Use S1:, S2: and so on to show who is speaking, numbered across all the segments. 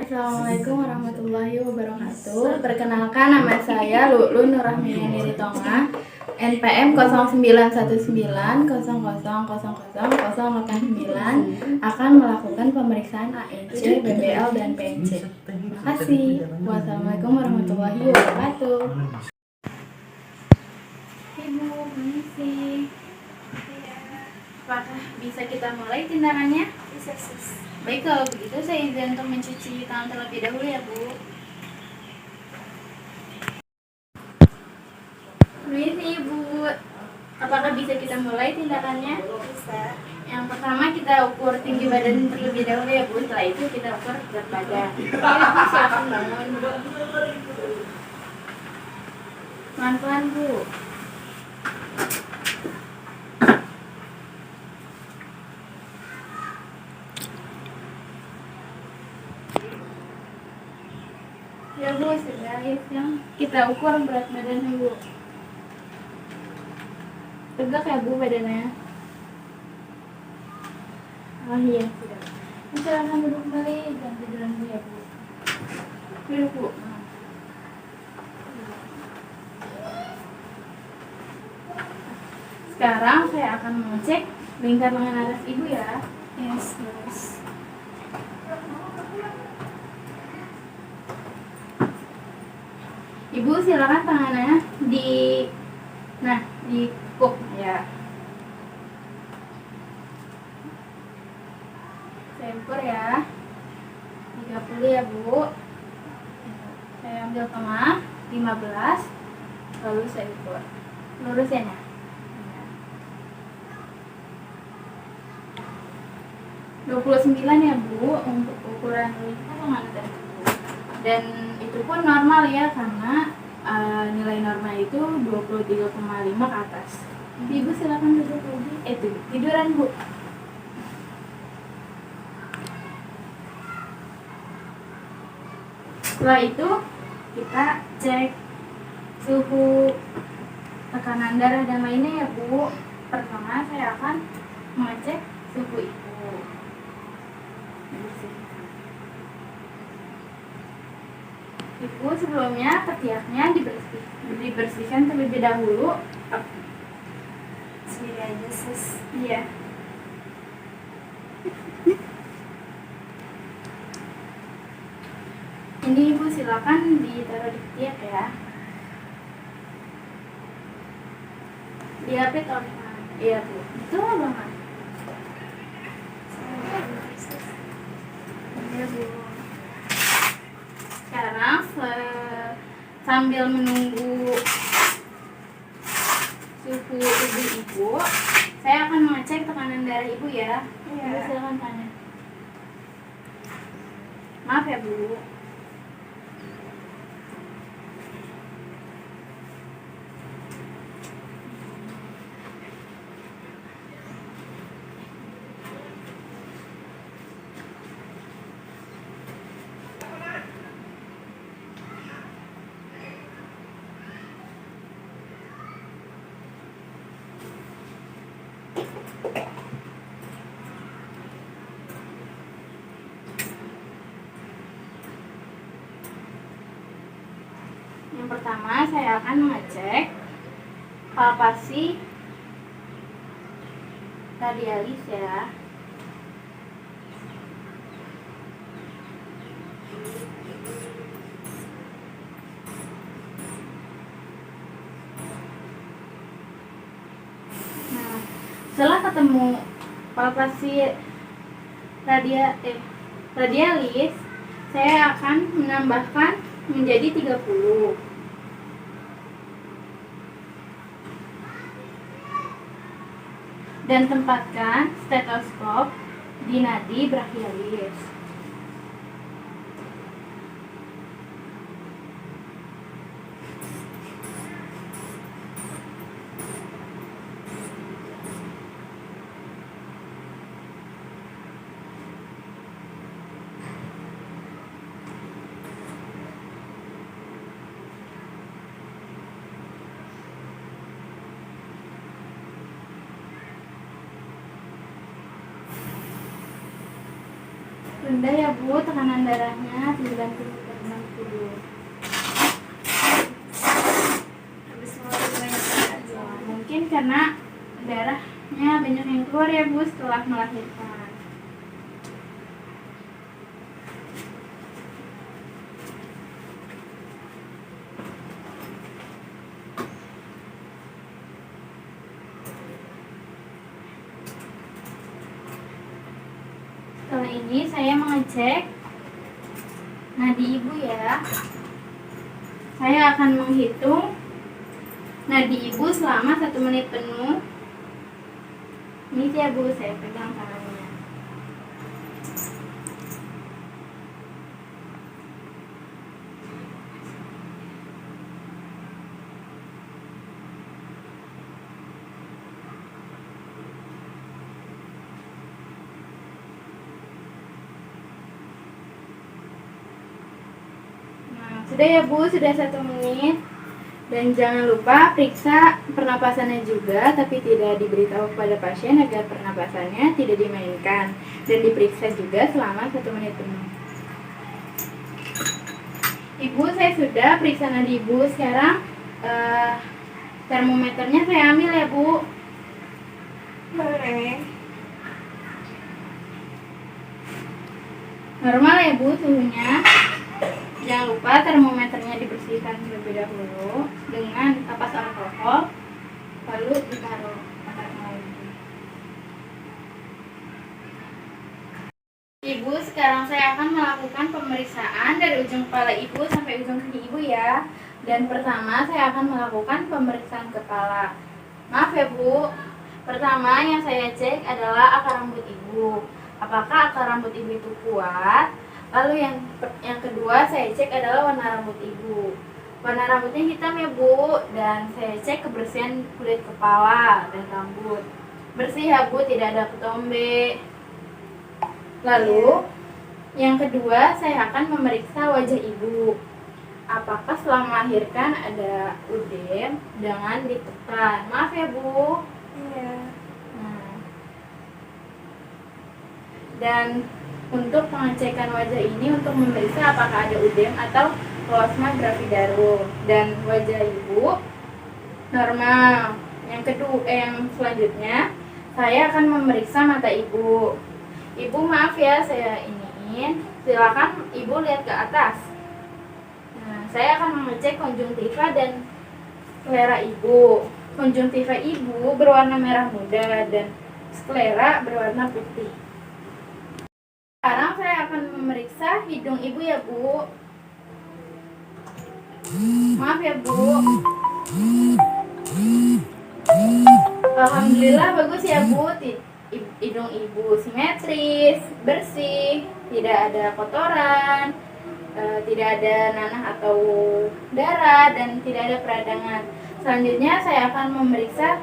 S1: Assalamualaikum warahmatullahi wabarakatuh. Perkenalkan, nama saya Lulu Nurrahmiyani Ritonga, NPM 091900000089, akan melakukan pemeriksaan ANC, BBL, dan PNC. Terima kasih. Wassalamualaikum warahmatullahi wabarakatuh. Ibu, permisi. Apakah bisa kita mulai tindakannya?
S2: Bisa, sis.
S1: Baik, kalau begitu saya izin untuk mencuci tangan terlebih dahulu ya, Bu. Permisi, Ibu. Apakah bisa kita mulai tindakannya?
S2: Bisa.
S1: Yang pertama kita ukur tinggi badan terlebih dahulu ya, Bu. Setelah itu kita ukur berat badan. Oke, Bu, silakan bangun. Pelan-pelan, Bu. Ya, Bu, sudah. Yang kita ukur berat badannya, Bu. Tegak ya, Bu, badannya. Oh iya, sudah. Silakan duduk kembali, jangan tiduran dulu ya, Bu. Duduk, Bu. Sekarang saya akan mengecek lingkar lengan atas Ibu ya.
S2: Yes.
S1: Ibu silakan tangannya dikuk ya. Saya ukur ya. 30 ya, Bu. Saya ambil tengah 15. Lalu saya ukur. Lurusin ya. 29 ya, Bu, untuk ukuran lingkar lengan atas Ibu. Dan itu pun normal ya, karena nilai normal itu 23,5 ke atas. Ibu silakan duduk lagi. Tiduran, Bu. Setelah itu kita cek suhu, tekanan darah dan lainnya ya, Bu. Pertama saya akan mengecek suhu Ibu. Ibu sebelumnya ketiaknya dibersihkan terlebih dahulu.
S2: Sendiri aja, sis.
S1: Iya. Ini Ibu silakan ditaruh di ketiak ya. Diapit oleh tangan. Iya, Bu. Betul banget. Iya, Bu. Sekarang sambil menunggu suhu tubuh Ibu, saya akan mengecek tekanan darah Ibu ya.
S2: Iya.
S1: Ibu silakan tanya. Maaf ya, Bu. Yang pertama saya akan mengecek palpasi radialis ya. Nah, setelah ketemu palpasi radialis, saya akan menambahkan menjadi 30. Dan tempatkan stetoskop di nadi brachialis. rendah ya Bu, tekanan darahnya 90/60.
S2: Habis ngeluarin banyak darah.
S1: Mungkin karena darahnya banyak yang keluar ya Bu setelah melahirkan. Setelah ini saya mengecek nadi ibu ya. Saya akan menghitung nadi ibu selama 1 menit penuh. Ini ya Bu, saya pegang tangannya. Nah, sudah ya Bu, sudah 1 menit. Dan jangan lupa periksa pernapasannya juga, tapi tidak diberitahu kepada pasien agar pernapasannya tidak dimainkan. Dan diperiksa juga selama 1 menit penuh. Ibu, saya sudah periksa nadi ibu. Sekarang termometernya saya ambil ya Bu.
S2: Boleh.
S1: Normal ya Bu suhunya. Jangan lupa termometernya dibersihkan terlebih dahulu dengan kapas alkohol, lalu ditaruh lagi. Ibu, sekarang saya akan melakukan pemeriksaan dari ujung kepala ibu sampai ujung kaki ibu ya. Dan pertama saya akan melakukan pemeriksaan kepala. Maaf ya Bu, pertama yang saya cek adalah akar rambut ibu. Apakah akar rambut ibu itu kuat? Lalu yang kedua saya cek adalah warna rambut ibu. Warna rambutnya hitam ya Bu, dan saya cek kebersihan kulit kepala dan rambut. Bersih ya Bu, tidak ada ketombe. Lalu yang kedua saya akan memeriksa wajah ibu. Apakah setelah melahirkan ada udem dengan ditekan? Maaf ya Bu.
S2: Iya.
S1: Nah. Dan untuk pengecekan wajah ini untuk memeriksa apakah ada udem atau plasma gravidarum, dan wajah ibu normal. Yang selanjutnya saya akan memeriksa mata ibu. Ibu maaf ya saya iniin, silakan ibu lihat ke atas. Nah, saya akan mengecek konjungtiva dan sklera ibu. Konjungtiva ibu berwarna merah muda dan sklera berwarna putih. Sekarang saya akan memeriksa hidung ibu ya Bu. Maaf ya Bu. Alhamdulillah bagus ya Bu. Hidung ibu simetris, bersih, tidak ada kotoran, tidak ada nanah atau darah, dan tidak ada peradangan. Selanjutnya saya akan memeriksa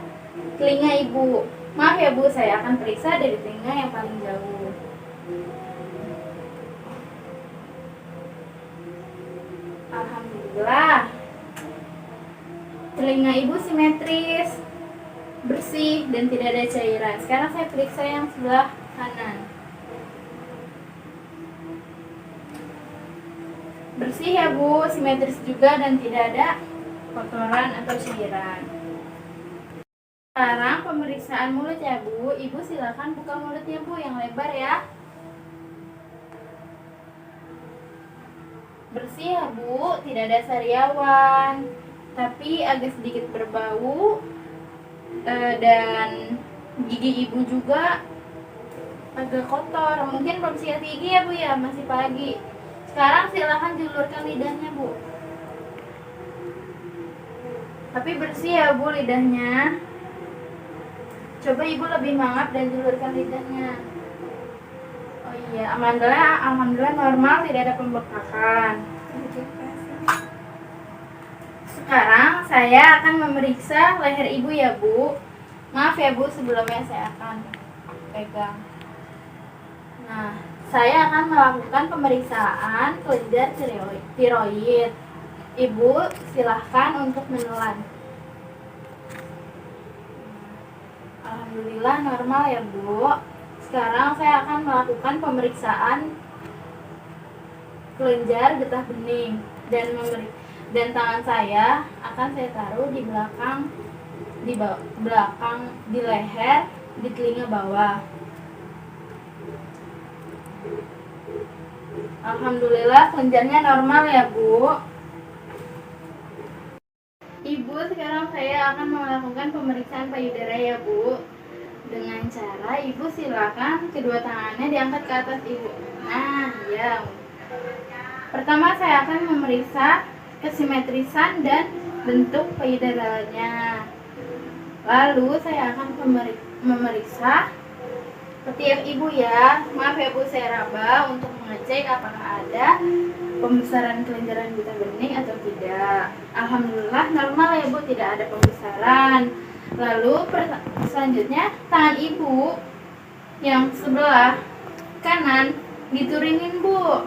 S1: telinga ibu. Maaf ya Bu, saya akan periksa dari telinga yang paling jauh. Alhamdulillah, telinga ibu simetris, bersih, dan tidak ada cairan. Sekarang saya periksa yang sebelah kanan. Bersih ya Bu, simetris juga dan tidak ada kotoran atau cairan. Sekarang pemeriksaan mulut ya Bu. Ibu silakan buka mulutnya Bu yang lebar ya. Bersih ya Bu, tidak ada sariawan, tapi agak sedikit berbau, dan gigi ibu juga agak kotor. Mungkin belum sikat gigi ya Bu ya, masih pagi. Sekarang silakan julurkan lidahnya Bu. Tapi bersih ya Bu lidahnya. Coba ibu lebih mangap dan julurkan lidahnya. Oh iya, alhamdulillah normal, tidak ada pembekakan. Sekarang saya akan memeriksa leher ibu ya Bu. Maaf ya Bu, sebelumnya saya akan pegang. Nah, saya akan melakukan pemeriksaan kelenjar tiroid. Ibu silahkan untuk menelan. Alhamdulillah normal ya Bu. Sekarang saya akan melakukan pemeriksaan kelenjar getah bening dan tangan saya akan saya taruh di belakang di leher, di telinga bawah. Alhamdulillah kelenjarnya normal ya Bu. Ibu, sekarang saya akan melakukan pemeriksaan payudara ya Bu. Dengan cara Ibu silakan kedua tangannya diangkat ke atas Ibu. Nah, ya. Pertama saya akan memeriksa kesimetrisan dan bentuk payudaranya. Lalu saya akan memeriksa ketiak Ibu ya. Maaf ya Bu, saya raba untuk mengecek apakah ada pembesaran kelenjaran getah bening atau tidak. Alhamdulillah normal ya Bu, tidak ada pembesaran. Lalu selanjutnya tangan Ibu yang sebelah kanan diturunin Bu.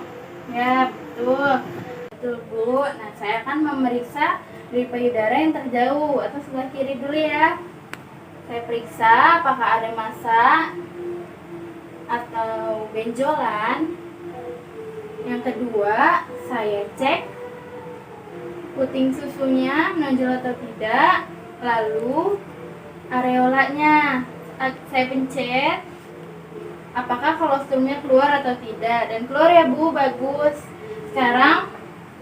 S1: Ya betul Bu. Nah saya akan memeriksa dari payudara yang terjauh atau sebelah kiri dulu ya. Saya periksa apakah ada massa atau benjolan. Yang kedua, saya cek puting susunya menonjol atau tidak. Lalu areolanya saya pencet apakah kolostrumnya keluar atau tidak, dan keluar ya Bu, bagus. Sekarang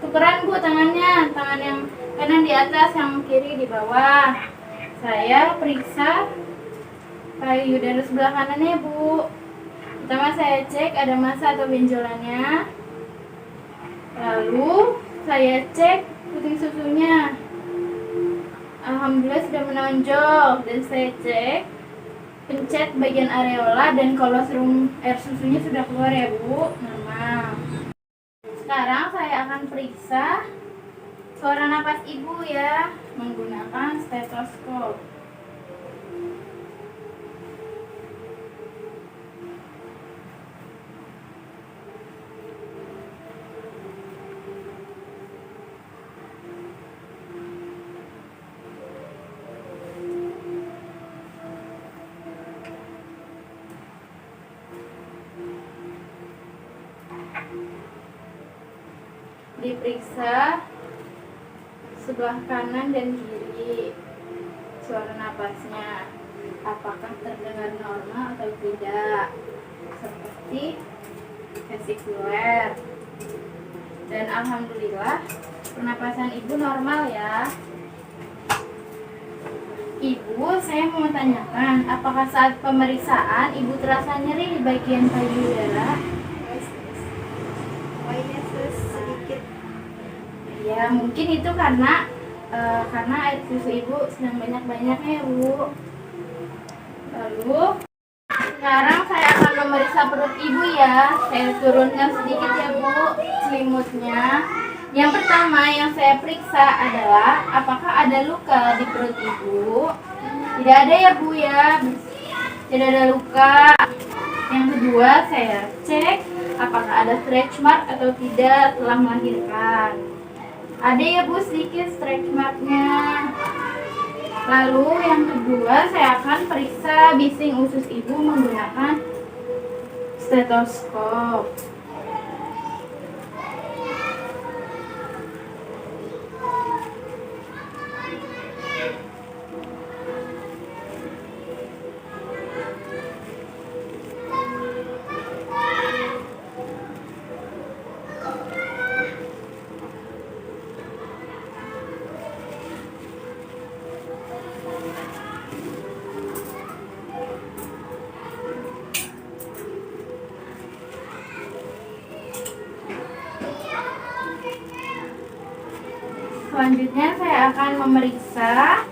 S1: tukeran Bu tangannya, tangan yang kanan di atas, yang kiri di bawah. Saya periksa payudara sebelah kanannya Bu. Pertama saya cek ada massa atau benjolannya. Lalu saya cek puting susunya. Alhamdulillah sudah menonjol. Dan saya cek pencet bagian areola dan kolostrum air susunya sudah keluar ya Bu, normal. Sekarang saya akan periksa suara napas Ibu ya menggunakan stetoskop. Diperiksa sebelah kanan dan kiri suara napasnya apakah terdengar normal atau tidak, seperti vesikuler. Dan alhamdulillah pernapasan Ibu normal ya. Ibu, saya mau tanyakan, apakah saat pemeriksaan Ibu terasa nyeri di bagian payudara?
S2: Sedikit.
S1: Ya mungkin itu karena air susu Ibu sedang banyak-banyaknya ya Bu. Lalu sekarang saya akan memeriksa perut Ibu ya. Saya turunkan sedikit ya Bu selimutnya. Yang pertama yang saya periksa adalah apakah ada luka di perut Ibu. Tidak ada ya Bu ya, tidak ada luka. Yang kedua saya cek apakah ada stretch mark atau tidak setelah melahirkan. Ada ya Bu sedikit stretch marknya. Lalu yang kedua saya akan periksa bising usus Ibu menggunakan stetoskop. Selanjutnya saya akan memeriksa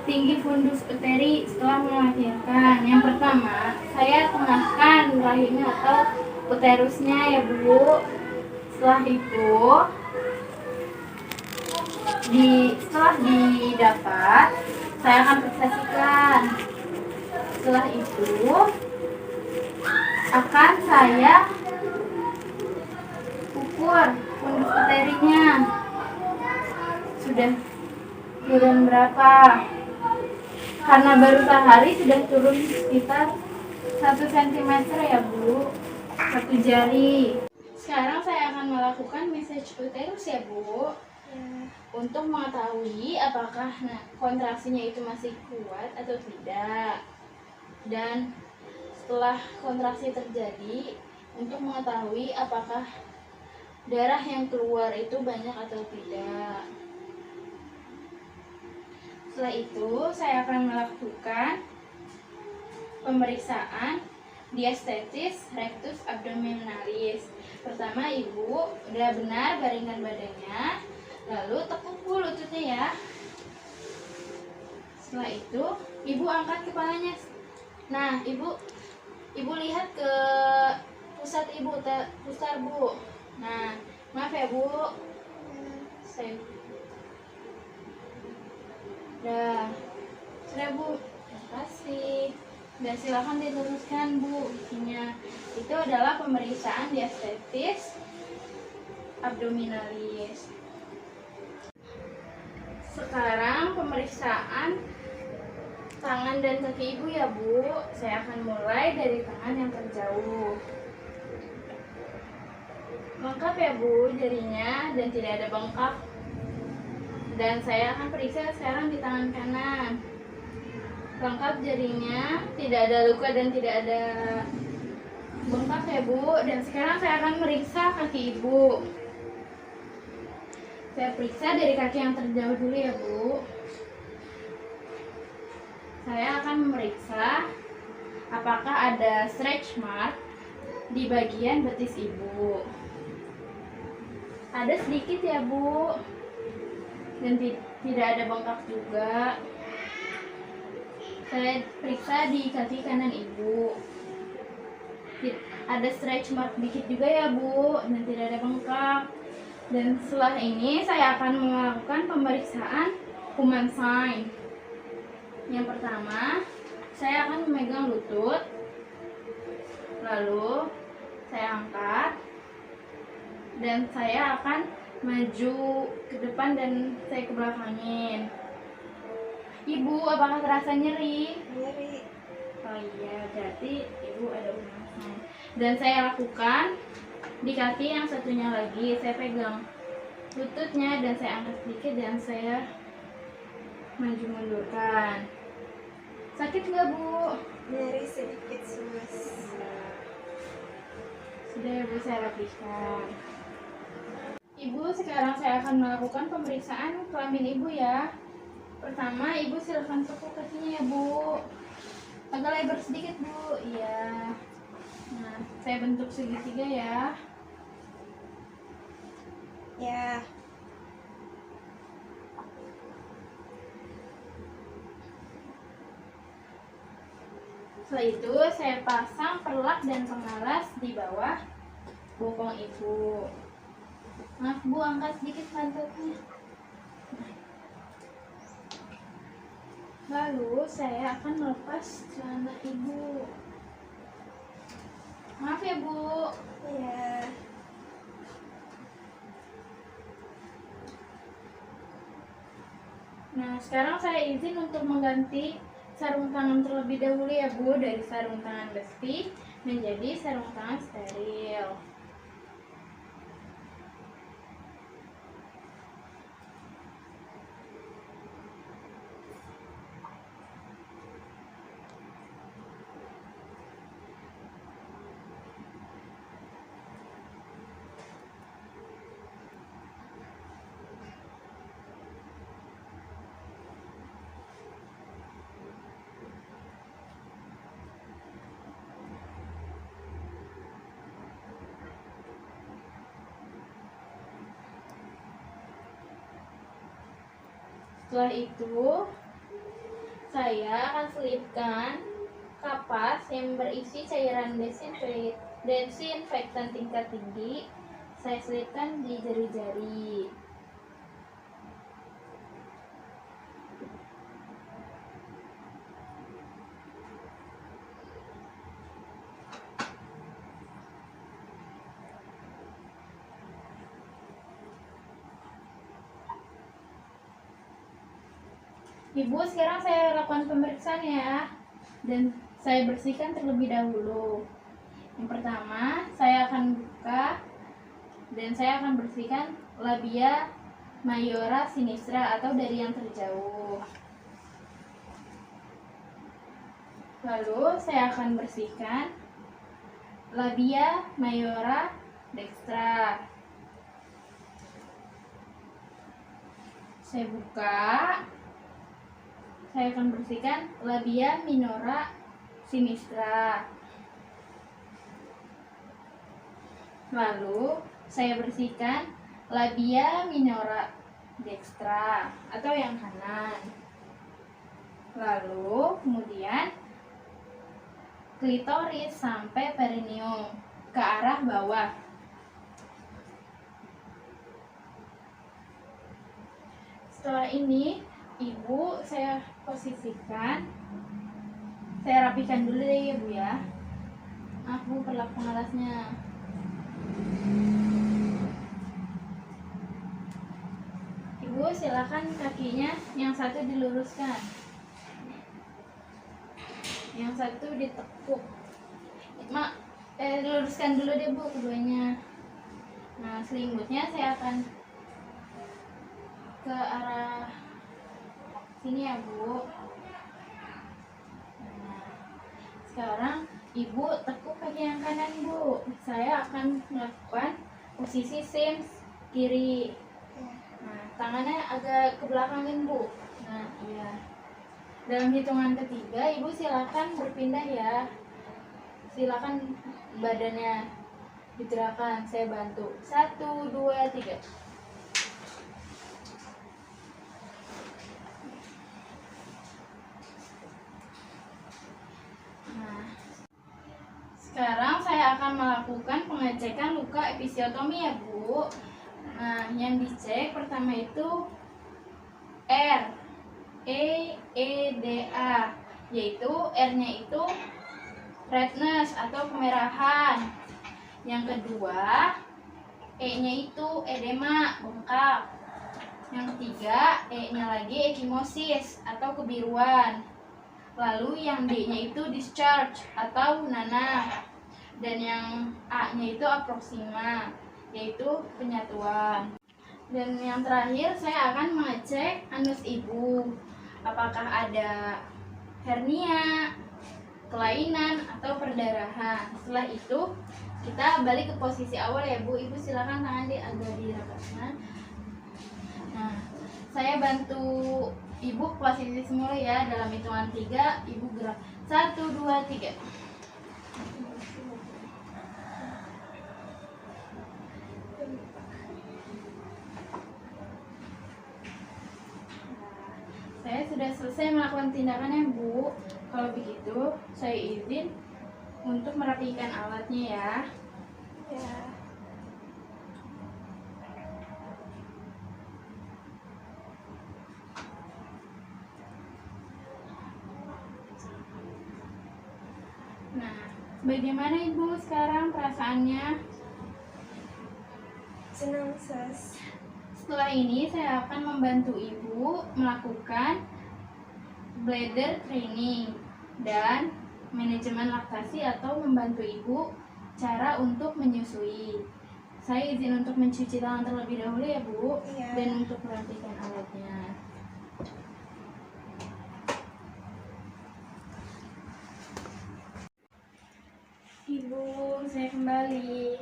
S1: tinggi fundus uteri setelah melahirkan. Yang pertama, saya tengahkan rahimnya atau uterusnya ya Bu. Setelah itu, setelah didapat, saya akan fiksasikan. Setelah itu, akan saya ukur fundus uterinya. Sudah turun berapa? Karena baru sehari sudah turun sekitar 1 cm ya Bu, 1 jari. Sekarang saya akan melakukan melakukan message uterus ya Bu,
S2: Ya.
S1: untuk mengetahui apakah kontraksinya itu masih kuat atau tidak. Dan setelah kontraksi terjadi, untuk mengetahui apakah darah yang keluar itu banyak atau tidak. Setelah itu, saya akan melakukan pemeriksaan diastasis rectus abdominalis. Pertama, ibu udah benar baringkan badannya, lalu tekuk Bu lututnya ya. Setelah itu, ibu angkat kepalanya. Nah, ibu lihat ke pusat ibu, pusar Bu. Nah, maaf ya Bu, saya udah. Sudah Bu, terima kasih. Dan silakan diteruskan Bu bikinnya. Itu adalah pemeriksaan diastasis abdominalis. Sekarang pemeriksaan tangan dan kaki ibu ya Bu. Saya akan mulai dari tangan yang terjauh. Lengkap ya Bu jarinya dan tidak ada bengkak. Dan saya akan periksa sekarang di tangan kanan. Lengkap jarinya, tidak ada luka dan tidak ada bengkak ya Bu. Dan sekarang saya akan meriksa kaki ibu. Saya periksa dari kaki yang terjauh dulu ya Bu. Saya akan memeriksa apakah ada stretch mark di bagian betis ibu. Ada sedikit ya Bu, dan tidak ada bengkak juga. Saya periksa di kaki kanan ibu. Ada stretch mark dikit juga ya Bu, dan tidak ada bengkak. Dan setelah ini saya akan melakukan pemeriksaan human sign. Yang pertama, saya akan memegang lutut, lalu saya angkat, dan saya akan maju ke depan dan saya ke belakangin. Ibu, apakah terasa nyeri?
S2: Nyeri.
S1: Oh iya, berarti ibu ada human sign. Dan saya lakukan di kaki yang satunya lagi. Saya pegang lututnya dan saya angkat sedikit dan saya maju mundurkan. Sakit nggak Bu?
S2: Nyeri sedikit sus.
S1: Sudah ya Bu, saya rapihkan. Ibu, sekarang saya akan melakukan pemeriksaan kelamin ibu ya. Pertama, ibu silakan tekuk kakinya ya Bu. Agak lebar sedikit Bu. Iya. Nah, saya bentuk segitiga ya.
S2: Ya.
S1: Setelah itu saya pasang perlak dan pengalas di bawah bokong ibu. Maaf Bu, angkat sedikit pantatnya. Lalu saya akan melepas celana ibu. Maaf ya Bu.
S2: Ya.
S1: Nah, sekarang saya izin untuk mengganti sarung tangan terlebih dahulu ya Bu, dari sarung tangan besi menjadi sarung tangan steril. Setelah itu, saya akan selipkan kapas yang berisi cairan desinfektan tingkat tinggi. Saya selipkan di jari-jari. Ibu, sekarang saya lakukan pemeriksaan ya. Dan saya bersihkan terlebih dahulu. Yang pertama, saya akan buka Dan saya akan bersihkan labia mayora sinistra atau dari yang terjauh. Lalu saya akan bersihkan labia mayora dextra. Saya buka. Saya akan bersihkan labia minora sinistra. Lalu saya bersihkan labia minora dextra atau yang kanan. Lalu kemudian klitoris sampai perineum ke arah bawah. Setelah ini ibu saya posisikan, saya rapikan dulu deh ya bu ya. Aku perlak pengalasnya. Ibu silakan kakinya yang satu diluruskan, yang satu ditekuk. Luruskan dulu deh bu keduanya. Nah selimutnya saya akan ke arah sini ya bu. Nah, sekarang ibu tekuk kaki yang kanan bu. Saya akan melakukan posisi Sims kiri. Nah, tangannya agak ke belakangin bu. Nah iya. Dalam hitungan ketiga ibu silakan berpindah ya. Silakan badannya digerakkan, saya bantu. 1, 2, 3. Nah, sekarang saya akan melakukan pengecekan luka episiotomi ya bu. Nah, yang dicek pertama itu R, EEDA, yaitu R-nya itu redness atau kemerahan. Yang kedua, E-nya itu edema, bengkak. Yang ketiga, E-nya lagi ekimosis atau kebiruan. Lalu yang D-nya itu discharge atau nanah. Dan yang A-nya itu aproxima, yaitu penyatuan. Dan yang terakhir saya akan mengecek anus ibu. Apakah ada hernia, kelainan, atau perdarahan. Setelah itu kita balik ke posisi awal ya bu. Ibu silakan tangan agak dirapatkan. Nah, saya bantu ibu posisi semula ya. Dalam hitungan 3 ibu gerak. 1, 2, 3. Saya sudah selesai melakukan tindakannya bu. Kalau begitu saya izin untuk merapikan alatnya ya.
S2: Ya.
S1: Nah, bagaimana ibu sekarang perasaannya?
S2: Senang sus.
S1: Setelah ini saya akan membantu ibu melakukan bladder training dan manajemen laktasi atau membantu ibu cara untuk menyusui. Saya izin untuk mencuci tangan terlebih dahulu ya bu.
S2: Iya.
S1: Dan untuk merapikan alatnya. Ibu, saya kembali.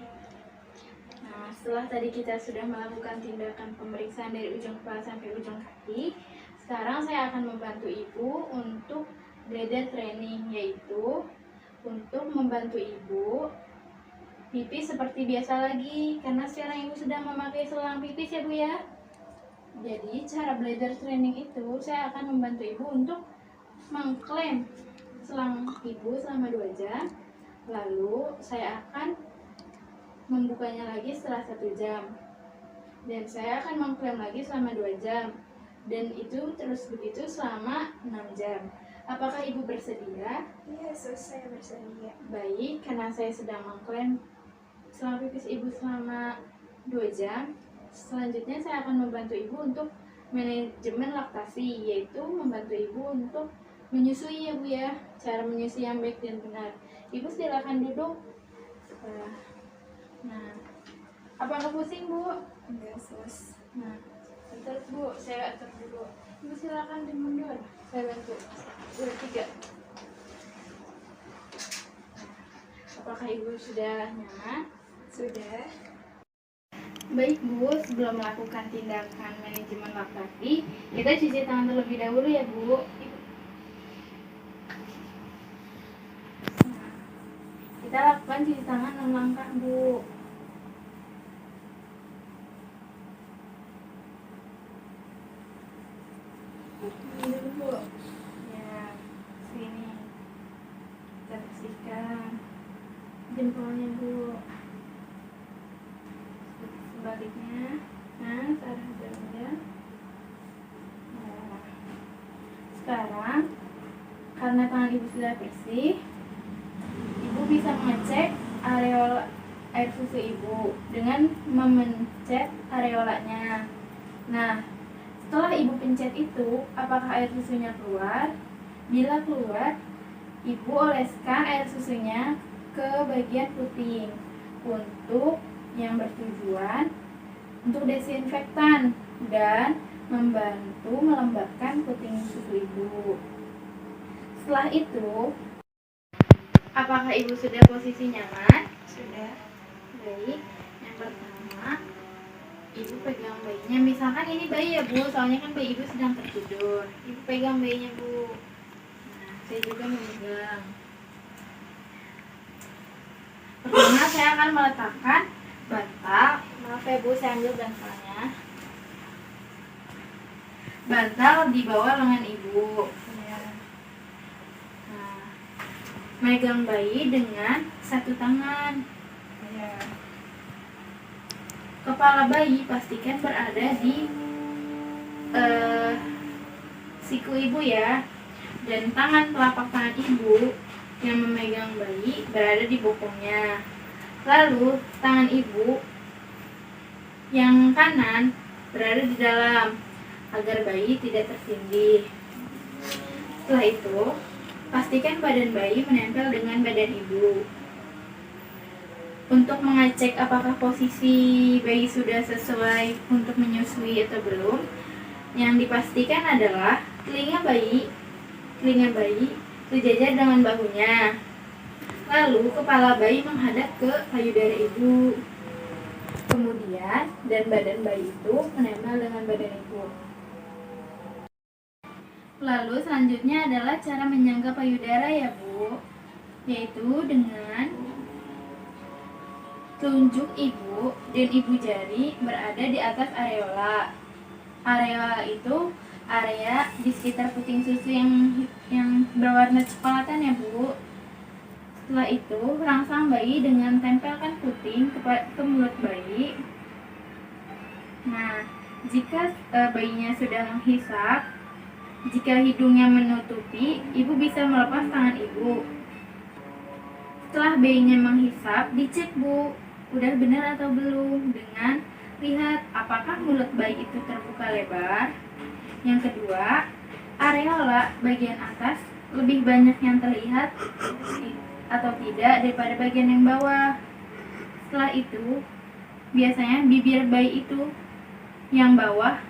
S1: Nah, setelah tadi kita sudah melakukan tindakan pemeriksaan dari ujung kepala sampai ujung kaki, sekarang saya akan membantu ibu untuk bladder training, yaitu untuk membantu ibu pipis seperti biasa lagi, karena sekarang ibu sudah memakai selang pipis ya bu ya. Jadi cara bladder training itu saya akan membantu ibu untuk mengklaim selang ibu selama 2 jam. Lalu saya akan membukanya lagi setelah 1 jam. Dan saya akan mengklaim lagi selama 2 jam. Dan itu terus begitu selama 6 jam. Apakah ibu bersedia?
S2: Iya sus, saya bersedia.
S1: Baik, karena saya sedang mengklaim selang pipis ibu selama 2 jam. Selanjutnya saya akan membantu ibu untuk manajemen laktasi, yaitu membantu ibu untuk menyusui ya bu ya. Cara menyusui yang baik dan benar. Ibu silakan duduk. Nah, Apa nggak pusing, Bu?
S2: Enggak, sus.
S1: Nah, bentar Bu, saya atur dulu. Ibu silakan dimundur, saya bantu. Udah 3. Apakah Ibu sudah nyaman?
S2: Sudah.
S1: Baik Bu, sebelum melakukan tindakan manajemen laktasi, kita cuci tangan terlebih dahulu ya Bu. Nah, kita lakukan cuci tangan 6 langkah Bu. Ini dulu Bu. Ya, sini. Kita bersihkan jempolnya Bu. Sebaliknya, nah, arah jempolnya. Nah, sekarang karena tangan Ibu sudah bersih, Ibu bisa mengecek areola air susu Ibu dengan memencet areolanya. Nah, setelah Ibu pencet itu, apakah air susunya keluar? Bila keluar, Ibu oleskan air susunya ke bagian puting untuk yang bertujuan untuk desinfektan dan membantu melembabkan puting susu Ibu. Setelah itu, apakah Ibu sudah posisi nyaman?
S2: Sudah.
S1: Baik, yang pertama Ibu pegang bayinya. Misalkan ini bayi ya Bu, soalnya kan bayi Ibu sedang tertidur. Ibu pegang bayinya Bu. Nah, saya juga memegang. Pertama saya akan meletakkan bantal. Maaf ya Bu, saya ambil bantalnya. Bantal di bawah lengan Ibu.
S2: Ya.
S1: Nah, megang bayi dengan satu tangan.
S2: Ya.
S1: Kepala bayi pastikan berada di siku Ibu ya. Dan tangan telapak tangan Ibu yang memegang bayi berada di bokongnya. Lalu tangan Ibu yang kanan berada di dalam agar bayi tidak tertindih. Setelah itu, pastikan badan bayi menempel dengan badan Ibu. Untuk mengecek apakah posisi bayi sudah sesuai untuk menyusui atau belum, yang dipastikan adalah telinga bayi sejajar dengan bahunya. Lalu kepala bayi menghadap ke payudara Ibu. Kemudian dan badan bayi itu menempel dengan badan Ibu. Lalu selanjutnya adalah cara menyangga payudara ya Bu, yaitu dengan telunjuk Ibu dan ibu jari berada di atas areola. Areola itu area di sekitar puting susu yang berwarna coklatan ya Bu. Setelah itu, rangsang bayi dengan tempelkan puting ke mulut bayi. Nah, jika bayinya sudah menghisap, jika hidungnya menutupi, Ibu bisa melepas tangan Ibu. Setelah bayinya menghisap, dicek Bu, udah benar atau belum, dengan lihat apakah mulut bayi itu terbuka lebar. Yang kedua, areola bagian atas lebih banyak yang terlihat atau tidak daripada bagian yang bawah. Setelah itu, biasanya bibir bayi itu yang bawah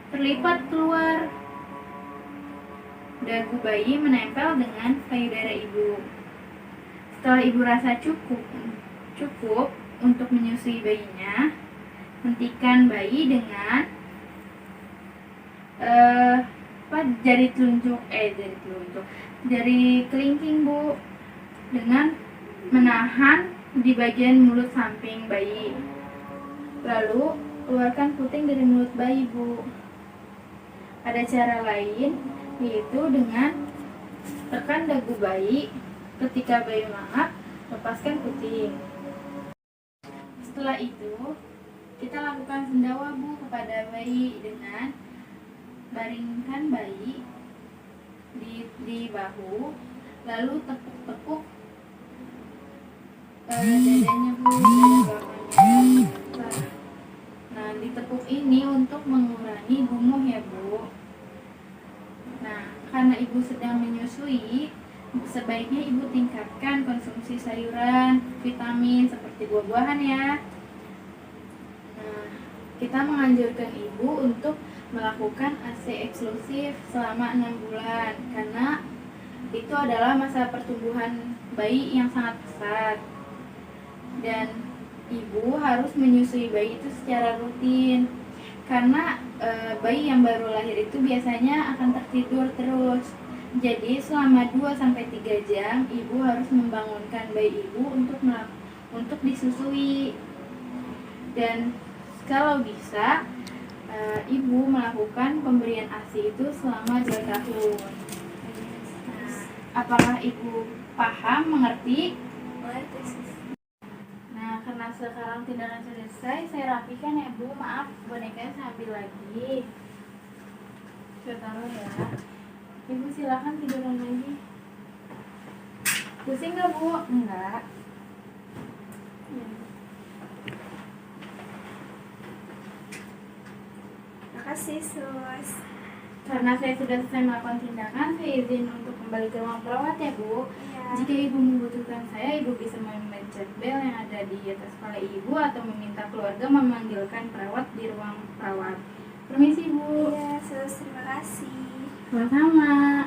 S1: terlipat keluar. Dagu bayi menempel dengan payudara Ibu. Setelah Ibu rasa cukup untuk menyusui bayinya, hentikan bayi dengan jari kelingking Bu, dengan menahan di bagian mulut samping bayi. Lalu keluarkan puting dari mulut bayi Bu. Ada cara lain, yaitu dengan tekan dagu bayi. Ketika bayi melangap, lepaskan puting. Setelah itu, kita lakukan sendawa Bu kepada bayi dengan baringkan bayi di bahu, lalu tepuk-tepuk dadanya Bu, dada belakangnya. Nah, ditepuk ini untuk mengurangi gumuh ya Bu. Nah, karena Ibu sedang menyusui, sebaiknya Ibu tingkatkan konsumsi sayuran, vitamin seperti buah-buahan ya. kita menganjurkan ibu untuk melakukan ASI eksklusif selama 6 bulan karena itu adalah masa pertumbuhan bayi yang sangat pesat dan ibu harus menyusui bayi itu secara rutin karena bayi yang baru lahir itu biasanya akan tertidur terus. Jadi selama 2-3 jam ibu harus membangunkan bayi ibu untuk disusui. Dan kalau bisa ibu melakukan pemberian ASI itu selama 2 tahun. Nah, apakah ibu paham, mengerti?
S2: Mengerti sus.
S1: Nah, karena sekarang tindakan selesai, saya rapikan ya Bu. Maaf, bonekanya saya ambil lagi. Saya taruh ya. Ibu silakan tiduran lagi. Pusing nggak Bu?
S2: Enggak.
S1: Ya.
S2: Makasih sus.
S1: Karena saya sudah selesai melakukan tindakan, saya izin untuk kembali ke ruang perawat ya Bu.
S2: Iya.
S1: Jika ibu membutuhkan saya, ibu bisa memencet bel yang ada di atas kepala ibu atau meminta keluarga memanggilkan perawat di ruang perawat. Permisi Bu.
S2: Iya sus, terima kasih.
S1: Sama-sama.